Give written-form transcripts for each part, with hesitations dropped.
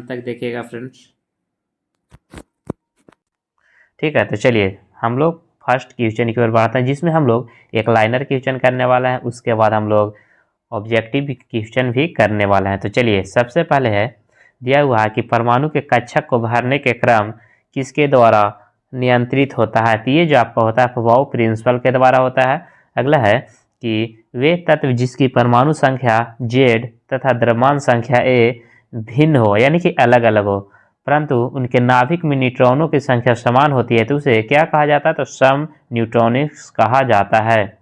तक देखिएगा फ्रेंड्स। ठीक है, तो चलिए हम लोग फर्स्ट क्वेश्चन की ओर बढ़ते हैं, जिसमें हम लोग एक लाइनर क्वेश्चन करने वाला है, उसके बाद हम लोग ऑब्जेक्टिव क्वेश्चन भी करने वाला है। तो चलिए सबसे पहले है दिया हुआ है कि परमाणु के कक्षक को भरने के क्रम किसके द्वारा नियंत्रित होता है। तो ये जो आपका होता है फबाउ प्रिंसिपल के द्वारा होता है। अगला है कि वे तत्व जिसकी परमाणु संख्या Z तथा द्रव्यमान संख्या A भिन्न हो, यानी कि अलग अलग हो, परंतु उनके नाभिक में न्यूट्रॉनों की संख्या समान होती है, तो उसे क्या कहा जाता है, तो सम न्यूट्रॉनिक्स कहा जाता है।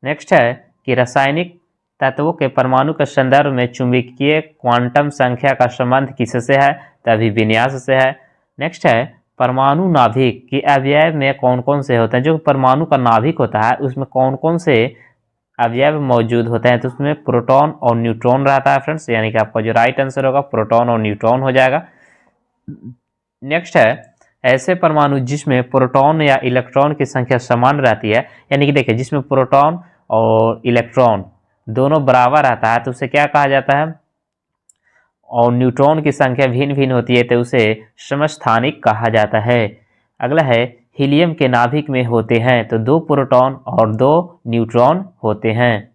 नेक्स्ट है कि रासायनिक तत्वों के परमाणु के संदर्भ में चुंबकीय क्वांटम संख्या का संबंध किससे है, तो अभिविन्यास से है। नेक्स्ट है परमाणु नाभिक के अवयव में कौन कौन से होते हैं। जो परमाणु का नाभिक होता है उसमें कौन कौन से अवयव मौजूद होते हैं, तो उसमें प्रोटॉन और न्यूट्रॉन रहता है फ्रेंड्स, यानी कि आपका जो राइट आंसर होगा प्रोटॉन और न्यूट्रॉन हो जाएगा। नेक्स्ट है ऐसे परमाणु जिसमें प्रोटॉन या इलेक्ट्रॉन की संख्या समान रहती है, यानी कि देखिए जिसमें प्रोटॉन और इलेक्ट्रॉन दोनों बराबर रहता है तो उसे क्या कहा जाता है, और न्यूट्रॉन की संख्या भिन्न भिन्न होती है तो उसे समस्थानिक कहा जाता है। अगला है हीलियम के नाभिक में होते हैं तो 2 प्रोटॉन और 2 न्यूट्रॉन होते हैं।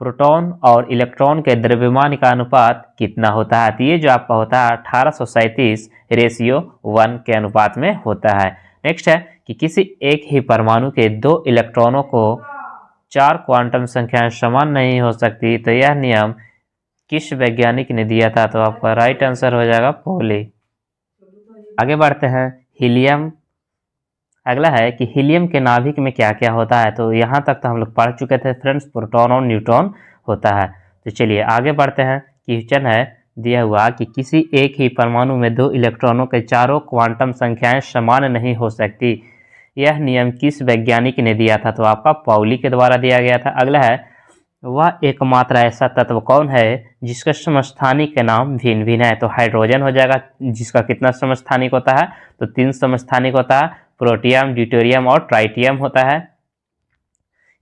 प्रोटॉन और इलेक्ट्रॉन के द्रव्यमान का अनुपात कितना होता है, तो ये जो आपका होता है 1837:1 के अनुपात में होता है। नेक्स्ट है कि किसी एक ही परमाणु के 2 इलेक्ट्रॉनों को 4 क्वांटम संख्याएं समान नहीं हो सकती, तो यह नियम किस वैज्ञानिक ने दिया था, तो आपका राइट आंसर हो जाएगा पॉली। आगे बढ़ते हैं हीलियम। अगला है कि हीलियम के नाभिक में क्या क्या होता है, तो यहाँ तक तो हम लोग पढ़ चुके थे फ्रेंड्स, प्रोटॉन और न्यूट्रॉन होता है। तो चलिए आगे बढ़ते हैं। क्वेश्चन है दिया हुआ कि किसी एक ही परमाणु में 2 इलेक्ट्रॉनों के चारों क्वांटम संख्याएं समान नहीं हो सकती, यह नियम किस वैज्ञानिक ने दिया था, तो आपका पाउली के द्वारा दिया गया था। अगला है वह एकमात्र ऐसा तत्व कौन है जिसका समस्थानिक के नाम भिन्न भिन्न है, तो हाइड्रोजन हो जाएगा, जिसका कितना समस्थानिक होता है, तो 3 समस्थानिक होता है, प्रोटियम, ड्यूटेरियम और ट्राइटियम होता है।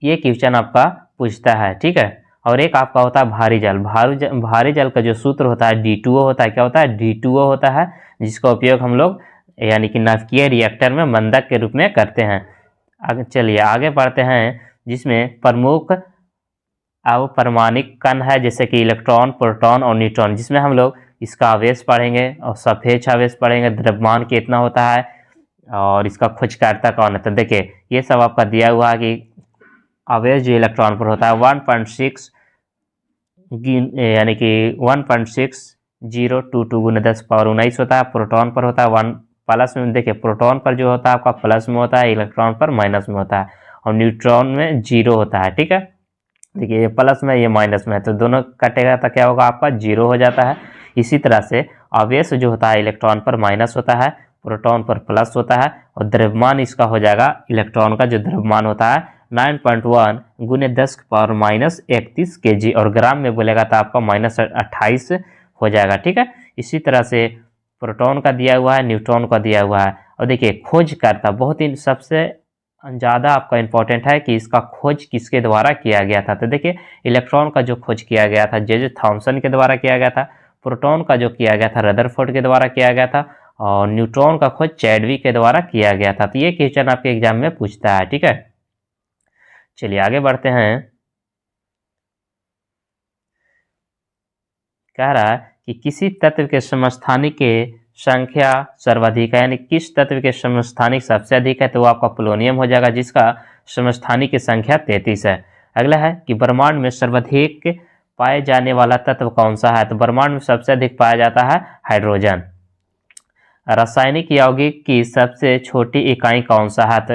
ये क्वेश्चन आपका पूछता है, ठीक है। और एक आपका होता है भारी जल। भारी जल का जो सूत्र होता है D2O होता है, क्या होता है, D2O होता है, जिसका उपयोग हम लोग यानी कि नाभिकीय रिएक्टर में मंदक के रूप में करते हैं। चलिए आगे बढ़ते हैं, जिसमें प्रमुख अवपरमाणिक कण है जैसे कि इलेक्ट्रॉन, प्रोटॉन और न्यूट्रॉन, जिसमें हम लोग इसका आवेश पढ़ेंगे और सापेक्ष आवेश पढ़ेंगे, द्रव्यमान कितना होता है और इसका खोजकर्ता कौन है। तो देखिए ये सब आपका दिया हुआ है कि आवेश जो इलेक्ट्रॉन पर होता है 1.6 यानी कि 1.6022 × 10⁻19 होता है। प्रोटॉन पर होता है 1 प्लस में, देखिए प्रोटॉन पर जो होता है आपका प्लस में होता है, इलेक्ट्रॉन पर माइनस में होता है, और न्यूट्रॉन में 0 होता है, ठीक है। देखिए ये प्लस में ये माइनस में है तो दोनों कटेगा तो क्या होगा आपका 0 हो जाता है। इसी तरह से आवेश जो होता है इलेक्ट्रॉन पर माइनस होता है, प्रोटॉन पर प्लस होता है, और द्रव्यमान इसका हो जाएगा, इलेक्ट्रॉन का जो द्रव्यमान होता है 9.1 × 10⁻31 kg, और ग्राम में बोलेगा तो आपका -28 हो जाएगा, ठीक है। इसी तरह से प्रोटॉन का दिया हुआ है, न्यूट्रॉन का दिया हुआ है। और देखिए खोजकर्ता बहुत ही सबसे ज़्यादा आपका इंपॉर्टेंट है कि इसका खोज किसके द्वारा किया गया था। तो देखिए इलेक्ट्रॉन का जो खोज किया गया था जे थॉमसन के द्वारा किया गया था, प्रोटॉन का जो किया गया था रदरफोर्ड के द्वारा किया गया था, और न्यूट्रॉन का खोज चैडविक के द्वारा किया गया था। तो ये क्वेश्चन आपके एग्जाम में पूछता है, ठीक है। चलिए आगे बढ़ते हैं। कह रहा है कि किसी तत्व के समस्थानिक के संख्या सर्वाधिक है, यानी किस तत्व के समस्थानिक सबसे अधिक है, तो वो आपका पोलोनियम हो जाएगा, जिसका समस्थानिक की संख्या 33 है। अगला है कि ब्रह्मांड में सर्वाधिक पाए जाने वाला तत्व कौन सा है, तो ब्रह्मांड में सबसे अधिक पाया जाता है हाइड्रोजन। रासायनिक यौगिक की सबसे छोटी इकाई कौन सा है, तो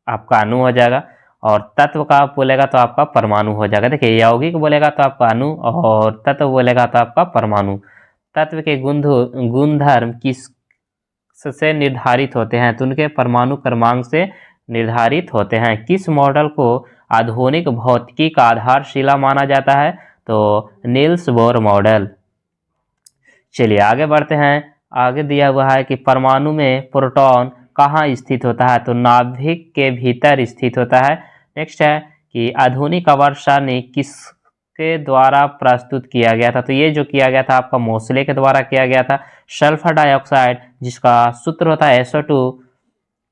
आपका अणु हो जाएगा, और तत्व का बोलेगा तो आपका परमाणु हो जाएगा। देखिए यौगिक बोलेगा तो आपका अणु, और तत्व बोलेगा तो आपका परमाणु। तत्व के गुणधर्म किस से निर्धारित होते हैं, तो उनके परमाणु क्रमांक से निर्धारित होते हैं। किस मॉडल को आधुनिक भौतिकी का आधारशिला माना जाता है, तो नील्स बोर मॉडल। चलिए आगे बढ़ते हैं। आगे दिया हुआ है कि परमाणु में प्रोटॉन कहाँ स्थित होता है, तो नाभिक के भीतर स्थित होता है। नेक्स्ट है कि आधुनिक आवर्त सारणी किसके किसके द्वारा प्रस्तुत किया गया था? तो ये जो किया गया था आपका मोसले के द्वारा किया गया था। सल्फर डाइऑक्साइड जिसका सूत्र होता है SO2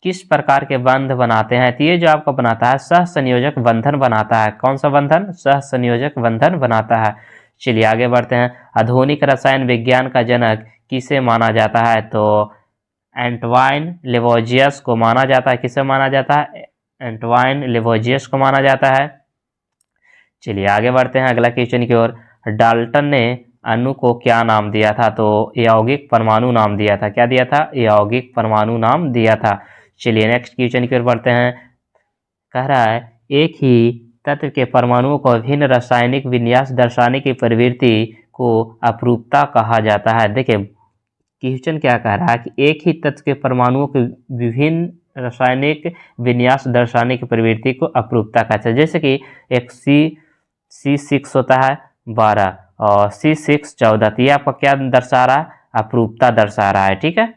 किस प्रकार के बंध बनाते हैं? तो ये जो आपका बनाता है सहसंयोजक बंधन बनाता है। कौन सा बंधन? सहसंयोजक बंधन बनाता है। चलिए आगे बढ़ते हैं। आधुनिक रसायन विज्ञान का जनक किसे माना जाता है? तो एंटवाइन लेवोजियस को माना जाता है। किसे माना जाता है? एंटवाइन लेवोजियस को माना जाता है। चलिए आगे बढ़ते हैं अगला क्वेश्चन की ओर। डाल्टन ने अणु को क्या नाम दिया था? तो यौगिक परमाणु नाम दिया था। क्या दिया था? यौगिक परमाणु नाम दिया था। चलिए नेक्स्ट क्वेश्चन की ओर बढ़ते हैं। कह रहा है एक ही तत्व के परमाणुओं को विभिन्न रासायनिक विन्यास दर्शाने की प्रवृत्ति को अपरूपता कहा जाता है। देखिए क्वेश्चन क्या कह रहा है कि एक ही तत्व के परमाणुओं के विभिन्न रासायनिक विन्यास दर्शाने की प्रवृत्ति को अपरूपता कहते हैं। जैसे कि एक C6 होता है 12 और C6 14, तो ये आपका क्या दर्शा रहा है? अपरूपता दर्शा रहा है। ठीक है,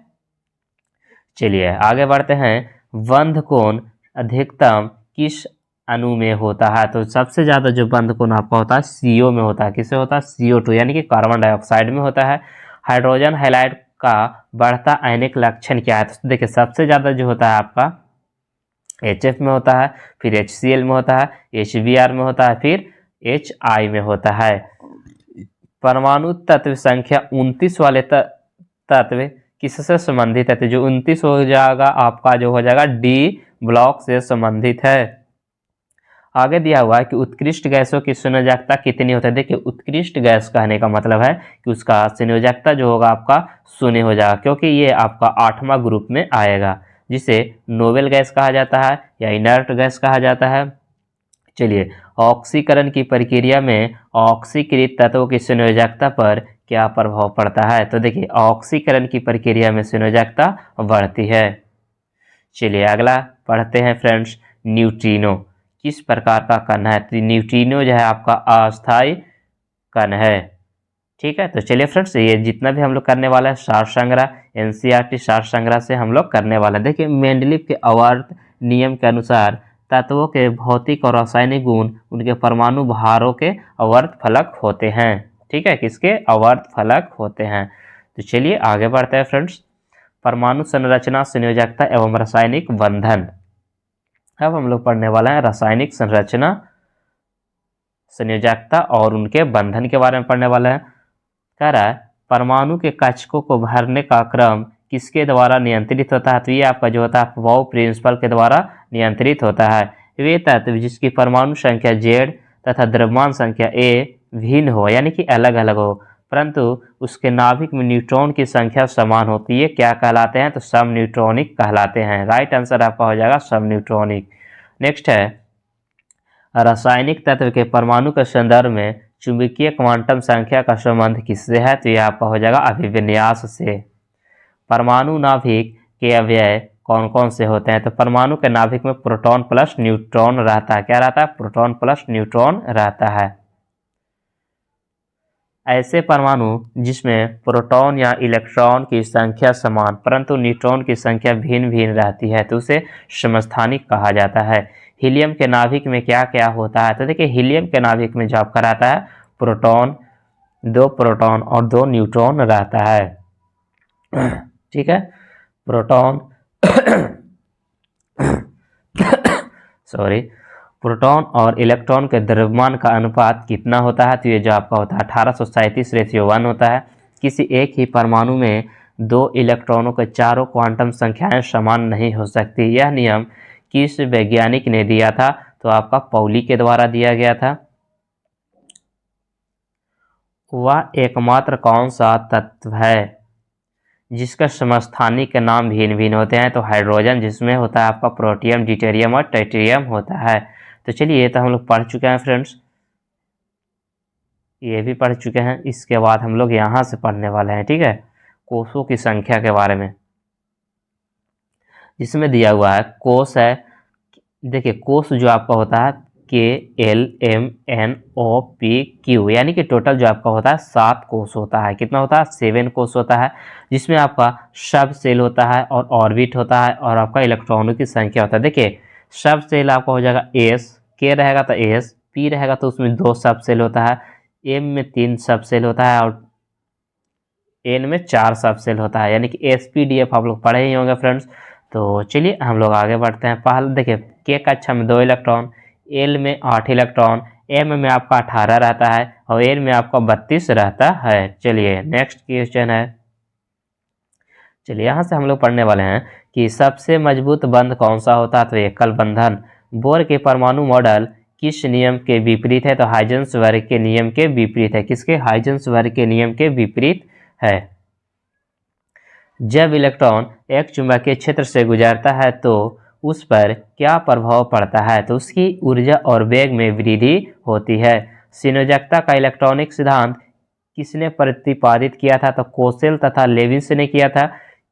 चलिए आगे बढ़ते हैं। बंध कोण अधिकतम किस अणु में होता है? तो सबसे ज्यादा जो बंध कोण आपका होता है CO में होता है। किससे होता है? CO2 यानी कि कार्बन डाइऑक्साइड में होता है। हाइड्रोजन हैलाइड का बढ़ता आयनिक लक्षण क्या है? तो देखिए सबसे ज्यादा जो होता है आपका HF में होता है, फिर HCl में होता है, HBr में होता है, फिर HI में होता है। परमाणु तत्व संख्या 29 वाले तत्व किससे संबंधित है? तो जो 29 हो जाएगा आपका जो हो जाएगा D ब्लॉक से संबंधित है। आगे दिया हुआ है कि उत्कृष्ट गैसों की संयोजकता कितनी होती है? देखिए उत्कृष्ट गैस कहने का मतलब है कि उसका संयोजकता जो होगा आपका 0 हो जाएगा, क्योंकि ये आपका 8वां ग्रुप में आएगा, जिसे नोबेल गैस कहा जाता है या इनर्ट गैस कहा जाता है। चलिए ऑक्सीकरण की प्रक्रिया में ऑक्सीकृत तत्वों की संयोजकता पर क्या प्रभाव पड़ता है? तो देखिए ऑक्सीकरण की प्रक्रिया में संयोजकता बढ़ती है। चलिए अगला पढ़ते हैं फ्रेंड्स। न्यूट्रिनो किस प्रकार का कण है? तो न्यूट्रिनो जो है आपका अस्थायी कण है। ठीक है, तो चलिए फ्रेंड्स ये जितना भी हम लोग करने वाला है सार संग्रह NCERT सार संग्रह से हम लोग करने वाला है। देखिए मेंडलीव के आवर्त नियम के अनुसार तत्वों के भौतिक और रासायनिक गुण उनके परमाणु भारों के आवर्त फलक होते हैं। ठीक है, किसके? आवर्त फलक होते हैं। तो चलिए आगे बढ़ते हैं फ्रेंड्स। परमाणु संरचना, संयोजकता एवं रासायनिक बंधन। अब हम लोग पढ़ने वाला है रासायनिक संरचना, संयोजकता और उनके बंधन के बारे में पढ़ने वाला है। कह रहा है परमाणु के कक्षकों को भरने का क्रम किसके द्वारा नियंत्रित होता है? तो ये आपका जो होता है वाउ प्रिंसिपल के द्वारा नियंत्रित होता है। वे तत्व जिसकी परमाणु संख्या Z तथा द्रव्यमान संख्या A भिन्न हो यानी कि अलग अलग हो, परंतु उसके नाभिक में न्यूट्रॉन की संख्या समान होती है, क्या कहलाते हैं? तो सम न्यूट्रॉनिक कहलाते हैं। राइट आंसर आपका हो जाएगा सम न्यूट्रॉनिक। नेक्स्ट है रासायनिक तत्व के परमाणु के संदर्भ में चुंबकीय क्वांटम संख्या का संबंध किससे है? तो यह आपका हो जाएगा अभिविन्यास से। परमाणु नाभिक के अवयव कौन कौन से होते हैं? तो परमाणु के नाभिक में प्रोटॉन प्लस न्यूट्रॉन रहता है। क्या रहता है? प्रोटॉन प्लस न्यूट्रॉन रहता है। ऐसे परमाणु जिसमें प्रोटॉन या इलेक्ट्रॉन की संख्या समान परंतु न्यूट्रॉन की संख्या भिन्न भिन्न रहती है तो उसे समस्थानिक कहा जाता है। हीलियम के नाभिक में क्या क्या होता है? तो देखिए हीलियम के नाभिक में जो आपका रहता है प्रोटॉन, 2 प्रोटॉन और 2 न्यूट्रॉन रहता है। ठीक है, प्रोटॉन सॉरी प्रोटॉन और इलेक्ट्रॉन के द्रव्यमान का अनुपात कितना होता है? तो ये जो आपका होता है 1837:1 होता है। किसी एक ही परमाणु में 2 इलेक्ट्रॉनों के चारों क्वांटम संख्याएं समान नहीं हो सकती। यह नियम किस वैज्ञानिक ने दिया था? तो आपका पॉली के द्वारा दिया गया था। वह एकमात्र कौन सा तत्व है जिसका समस्थानिक के नाम भिन्न भिन्न होते हैं? तो हाइड्रोजन, जिसमें होता है आपका प्रोटियम, ड्यूटेरियम और ट्रिटियम होता है। तो चलिए ये तो हम लोग पढ़ चुके हैं फ्रेंड्स, ये भी पढ़ चुके हैं। इसके बाद हम लोग यहाँ से पढ़ने वाले हैं। ठीक है, कोषों की संख्या के बारे में, जिसमें दिया हुआ है कोष है। देखिए कोष जो आपका होता है KLMNOPQ यानी कि टोटल जो आपका होता है 7 कोष होता है। कितना होता है? 7 कोष होता है, जिसमें आपका सब सेल होता है और ऑर्बिट होता है और आपका इलेक्ट्रॉनों की संख्या होता है। देखिए सब सेल आपका हो जाएगा S, K रहेगा तो S, पी रहेगा तो उसमें 2 सब सेल होता है, एम में 3 सब सेल होता है और एन में 4 सब सेल होता है, यानी कि एसपीडीएफ आप लोग पढ़े ही होंगे फ्रेंड्स। तो चलिए हम लोग आगे बढ़ते हैं। पहले देखिए के कक्षा में 2 इलेक्ट्रॉन, एल में 8 इलेक्ट्रॉन, एम में आपका 18 रहता है और एन में आपका 32 रहता है। चलिए नेक्स्ट क्वेश्चन है। चलिए यहाँ से हम लोग पढ़ने वाले हैं कि सबसे मजबूत बंध कौन सा होता है, तो एकल बंधन। बोर के परमाणु मॉडल किस नियम के विपरीत है, तो हाइजेंसबर्ग के नियम के विपरीत है। किसके? हाइजेंसबर्ग के नियम के विपरीत है। जब इलेक्ट्रॉन एक चुंबकीय क्षेत्र से गुजरता है तो उस पर क्या प्रभाव पड़ता है, तो उसकी ऊर्जा और वेग में वृद्धि होती है। संयोजकता का इलेक्ट्रॉनिक सिद्धांत किसने प्रतिपादित किया था, तो कोसेल तथा लेविस ने किया था।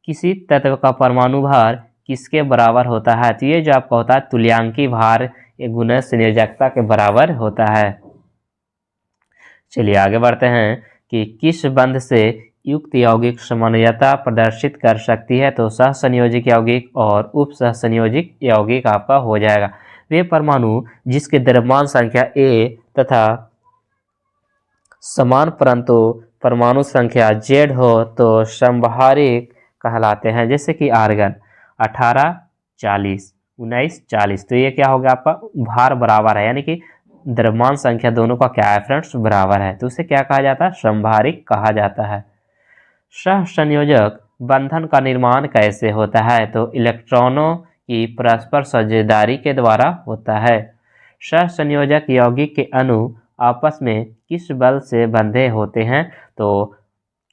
किसी तत्व का परमाणु भार किसके बराबर होता है, तो ये जो आपका होता है तुल्यांकी भार गुना संयोजकता के बराबर होता है। चलिए आगे बढ़ते हैं कि किस बंध से युक्त यौगिक समानता प्रदर्शित कर सकती है, तो सहसंयोजिक यौगिक और उप सहसंयोजिक यौगिक आपका हो जाएगा। वे परमाणु जिसके द्रव्यमान संख्या ए तथा समान परंतु परमाणु संख्या Z हो तो समभारिक कहलाते हैं, जैसे कि आर्गन 18 40 19 40, तो ये क्या हो गया आपका भार बराबर है, यानी कि द्रव्यमान संख्या दोनों का क्या है फ्रेंड्स बराबर है, तो उसे क्या कहा जाता है समभारिक कहा जाता है। सहसंयोजक बंधन का निर्माण कैसे होता है, तो इलेक्ट्रॉनों की परस्पर साझेदारी के द्वारा होता है। सहसंयोजक यौगिक के अणु आपस में किस बल से बंधे होते हैं, तो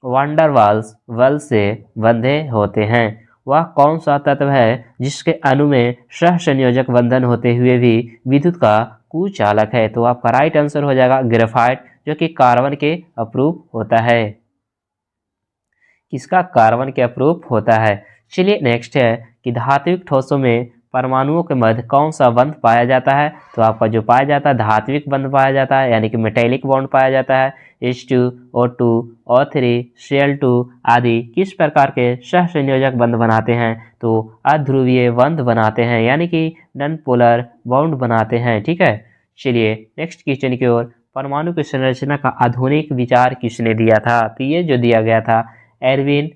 वांडर वाल्स बल से बंधे होते हैं। वह कौन सा तत्व है जिसके अणु में सहसंयोजक बंधन होते हुए भी विद्युत का कुचालक है, तो आपका राइट आंसर हो जाएगा ग्रेफाइट, जो कि कार्बन के अपरूप होता है। किसका? कार्बन के अपरूप होता है। चलिए नेक्स्ट है कि धात्विक ठोसों में परमाणुओं के मध्य कौन सा बंध पाया जाता है, तो आपका जो पाया जाता है धात्विक बंध पाया जाता है, यानी कि मेटेलिक बॉन्ड पाया जाता है। H2 O2 O3 Cl2 आदि किस प्रकार के सहसंयोजक बंध बनाते हैं, तो अध्रुवीय बंध बनाते हैं, यानी कि नॉन पोलर बॉन्ड बनाते हैं। ठीक है, चलिए नेक्स्ट क्वेश्चन की ओर। परमाणु की संरचना का आधुनिक विचार किसने दिया था, तो ये जो दिया गया था एरविन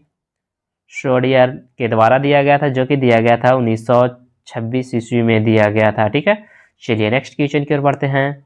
श्रोडियर के द्वारा दिया गया था, जो कि दिया गया था 1926 ईस्वी में दिया गया था। ठीक है, चलिए नेक्स्ट क्वेश्चन की ओर बढ़ते हैं।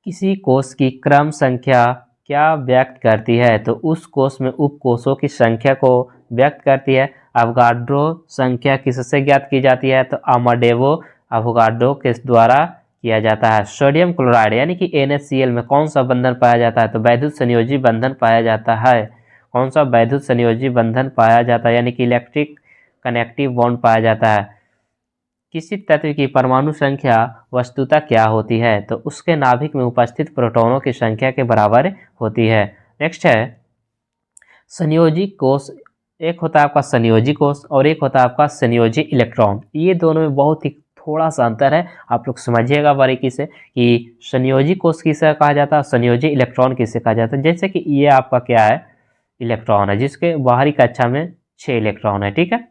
किसी कोष की क्रम संख्या क्या व्यक्त करती है, तो उस कोष में उप कोषों की संख्या को व्यक्त करती है। अवोगाड्रो संख्या किससे ज्ञात की जाती है, तो अमाडेवो अवोगाड्रो के द्वारा किया जाता है। सोडियम क्लोराइड यानी कि NaCl में कौन सा बंधन पाया जाता है, तो वैद्युत संयोजी बंधन पाया जाता है। कौन सा? वैद्युत संयोजी बंधन पाया जाता है, यानी कि इलेक्ट्रिक कनेक्टिव बॉन्ड पाया जाता है। किसी तत्व की परमाणु संख्या वस्तुतः क्या होती है, तो उसके नाभिक में उपस्थित प्रोटॉनों की संख्या के बराबर होती है। नेक्स्ट है संयोजी कोष। एक होता है आपका संयोजी कोष और एक होता है आपका संयोजी इलेक्ट्रॉन। ये दोनों में बहुत ही थोड़ा सा अंतर है, आप लोग समझिएगा बारीकी से कि संयोजी कोष किसे कहा जाता है, संयोजी इलेक्ट्रॉन किसे कहा जाता है। जैसे कि ये आपका क्या है इलेक्ट्रॉन है, जिसके बाहरी कक्षा में 6 इलेक्ट्रॉन है। ठीक है,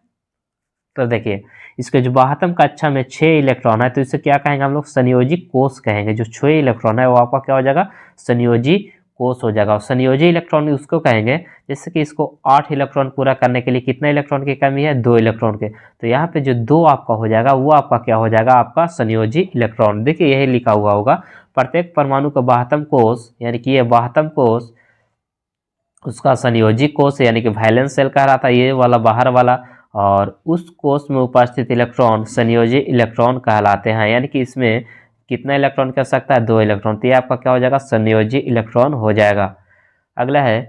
तो देखिए इसके जो बाहतम कक्षा में 6 इलेक्ट्रॉन है, तो इसे क्या कहेंगे हम लोग संयोजी कोष कहेंगे। जो 6 इलेक्ट्रॉन है वो आपका क्या हो जाएगा संयोजी कोष हो जाएगा। और संयोजी इलेक्ट्रॉन उसको कहेंगे जैसे कि इसको 8 इलेक्ट्रॉन पूरा करने के लिए कितने इलेक्ट्रॉन की कमी है, 2 इलेक्ट्रॉन के, तो यहाँ पे जो 2 आपका हो जाएगा वो आपका क्या हो जाएगा आपका संयोजी इलेक्ट्रॉन। देखिए यही लिखा हुआ होगा प्रत्येक परमाणु का बाहतम कोष यानी कि ये बाहतम कोष उसका संयोजी कोष यानी कि वैलेंस शेल कह रहा था ये वाला बाहर वाला, और उस कोष में उपस्थित इलेक्ट्रॉन संयोजी इलेक्ट्रॉन कहलाते हैं। यानी कि इसमें कितना इलेक्ट्रॉन कर सकता है, 2 इलेक्ट्रॉन, तो ये आपका क्या हो जाएगा संयोजी इलेक्ट्रॉन हो जाएगा। अगला है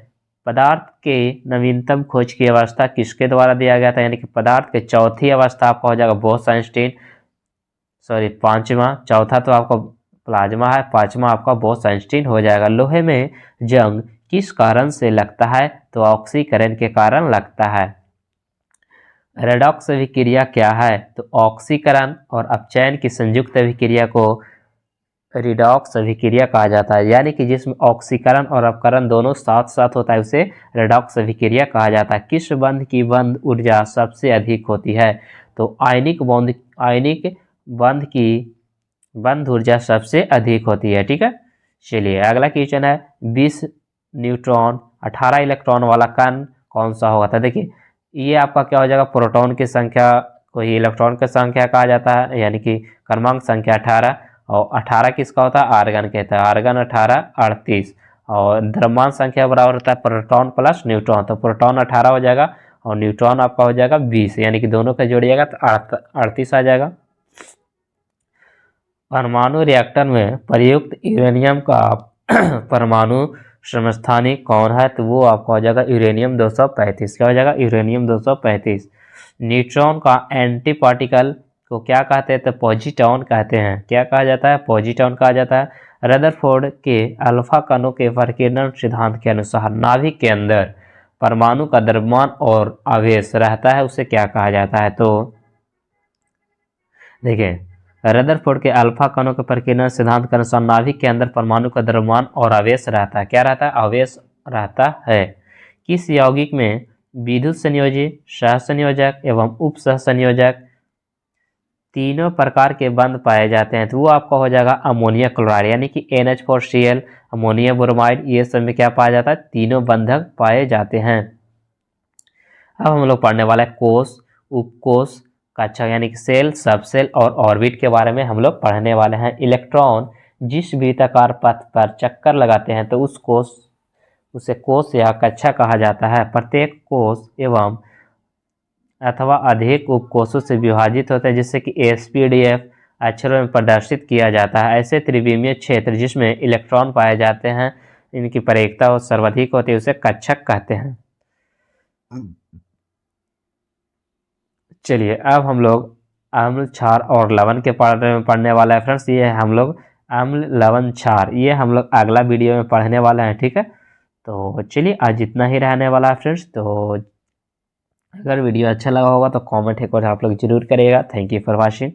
पदार्थ के नवीनतम खोज की अवस्था किसके द्वारा दिया गया था, यानी कि पदार्थ के चौथी अवस्था आपका हो जाएगा बोस-आइंस्टीन, सॉरी पांचवा, चौथा तो आपका प्लाज्मा है, पांचवा आपका बोस-आइंस्टीन हो जाएगा। लोहे में जंग किस कारण से लगता है, तो ऑक्सीकरण के कारण लगता है। रेडॉक्स अभिक्रिया क्या है, तो ऑक्सीकरण और अपचयन की संयुक्त अभिक्रिया को रिडॉक्स अभिक्रिया कहा जाता है। यानी कि जिसमें ऑक्सीकरण और अपकरण दोनों साथ साथ होता है उसे रेडॉक्स अभिक्रिया कहा जाता है। किस बंध की बंध ऊर्जा सबसे अधिक होती है, तो आयनिक बंध की बंध ऊर्जा सबसे अधिक होती है। ठीक है, चलिए अगला क्वेश्चन है 20 न्यूट्रॉन 18 इलेक्ट्रॉन वाला कण कौन सा होगा। तो देखिए ये आपका क्या हो जाएगा, प्रोटॉन की संख्या को ही इलेक्ट्रॉन की संख्या कहा जाता है, यानी कि क्रमांक संख्या 18। और 18 किसका होता है, आर्गन कहता है, आर्गन 18 38। और द्रव्यमान संख्या बराबर होता है प्रोटॉन प्लस न्यूट्रॉन, तो प्रोटॉन 18 हो जाएगा और न्यूट्रॉन आपका हो जाएगा 20, यानी कि दोनों का जोड़िएगा तो 38 आ जाएगा। परमाणु रिएक्टर में प्रयुक्त यूरेनियम का परमाणु समस्थानिक कौन है, तो वो आपका हो जाएगा यूरेनियम 235। क्या हो जाएगा, यूरेनियम 235। न्यूट्रॉन का एंटी पार्टिकल को क्या कहते हैं, तो पॉजिट्रॉन कहते हैं। क्या कहा जाता है, पॉजिट्रॉन कहा जाता है। रदरफोर्ड के अल्फा कणों के प्रकीर्णन सिद्धांत के अनुसार नाभिक के अंदर परमाणु का द्रव्यमान और आवेश रहता है, उसे क्या कहा जाता है। तो देखिए रदरफोर्ड के अल्फा कणों के प्रकीर्णन सिद्धांत के अनुसार नाभिक के अंदर परमाणु का द्रव्यमान और आवेश रहता है। क्या रहता है, आवेश रहता है। किस यौगिक में विद्युत संयोजी, सहसंयोजक एवं उप सहसंयोजक तीनों प्रकार के बंध पाए जाते हैं, तो वो आपका हो जाएगा अमोनिया क्लोराइड, यानी कि NH4Cl, अमोनिया ब्रोमाइड, ये सब में क्या पाया जाता है, तीनों बंधक पाए जाते हैं। अब हम लोग पढ़ने वाला है कोष, उपकोष, कक्षा यानी कि सेल, सबसेल और ऑर्बिट के बारे में हम लोग पढ़ने वाले हैं। इलेक्ट्रॉन जिस वृत्ताकार पथ पर चक्कर लगाते हैं तो उसे कोष या कक्षा कहा जाता है। प्रत्येक कोष एवं अथवा अधिक उपकोषों से विभाजित होते हैं, जिससे कि SPDF अक्षरों में प्रदर्शित किया जाता है। ऐसे त्रिविमीय क्षेत्र जिसमें इलेक्ट्रॉन पाए जाते हैं, इनकी परिवेकता सर्वाधिक होती है, उसे कक्षक कहते हैं। चलिए अब हम लोग अम्ल, क्षार और लवण के पढ़ने वाला है फ्रेंड्स। ये हम लोग अम्ल, लवण, क्षार ये हम लोग अगला वीडियो में पढ़ने वाला है। ठीक है, तो चलिए आज इतना ही रहने वाला है फ्रेंड्स। तो अगर वीडियो अच्छा लगा होगा तो कमेंट एक बार आप लोग जरूर करिएगा। Thank you for watching.